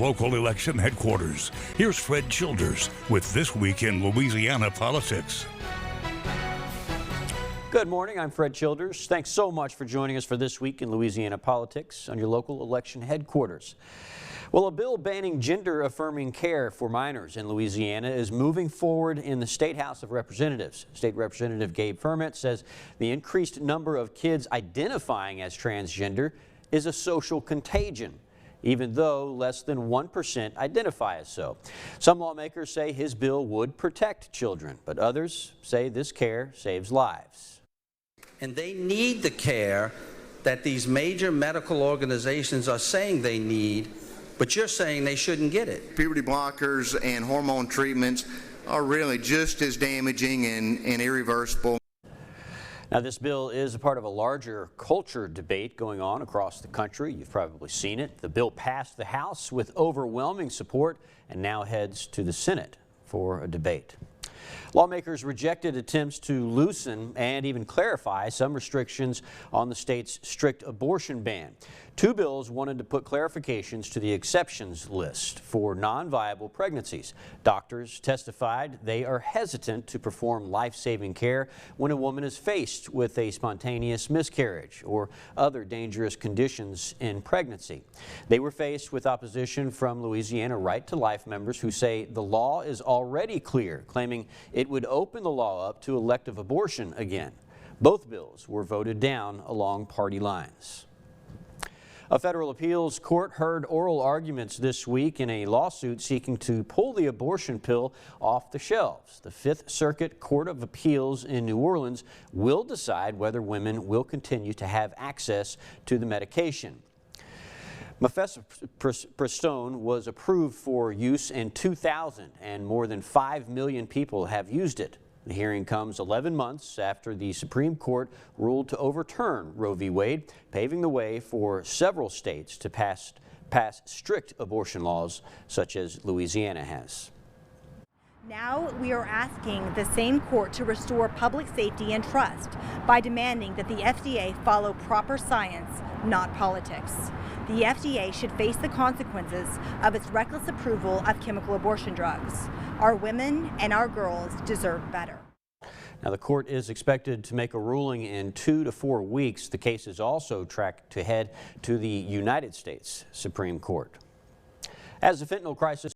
local election headquarters. Here's Fred Childers with This Week in Louisiana Politics. Good morning, I'm Fred Childers. Thanks so much for joining us for This Week in Louisiana Politics on your local election headquarters. Well, a bill banning gender-affirming care for minors in Louisiana is moving forward in the State House of Representatives. State Representative Gabe Ferment says the increased number of kids identifying as transgender is a social contagion, even though less than 1% identify as so. Some lawmakers say his bill would protect children, but others say this care saves lives. And they need the care that these major medical organizations are saying they need, but you're saying they shouldn't get it. Puberty blockers and hormone treatments are really just as damaging and irreversible. Now, this bill is a part of a larger culture debate going on across the country. You've probably seen it. The bill passed the House with overwhelming support and now heads to the Senate for a debate. Lawmakers rejected attempts to loosen and even clarify some restrictions on the state's strict abortion ban. Two bills wanted to put clarifications to the exceptions list for non-viable pregnancies. Doctors testified they are hesitant to perform life-saving care when a woman is faced with a spontaneous miscarriage or other dangerous conditions in pregnancy. They were faced with opposition from Louisiana Right to Life members who say the law is already clear, claiming it would open the law up to elective abortion again. Both bills were voted down along party lines. A federal appeals court heard oral arguments this week in a lawsuit seeking to pull the abortion pill off the shelves. The Fifth Circuit Court of Appeals in New Orleans will decide whether women will continue to have access to the medication. Mifepristone was approved for use in 2000, and more than 5 million people have used it. The hearing comes 11 months after the Supreme Court ruled to overturn Roe v. Wade, paving the way for several states to pass strict abortion laws, such as Louisiana has. Now we are asking the same court to restore public safety and trust by demanding that the FDA follow proper science, not politics. The FDA should face the consequences of its reckless approval of chemical abortion drugs. Our women and our girls deserve better. Now, the court is expected to make a ruling in 2 to 4 weeks. The case is also tracked to head to the United States Supreme Court. As the fentanyl crisis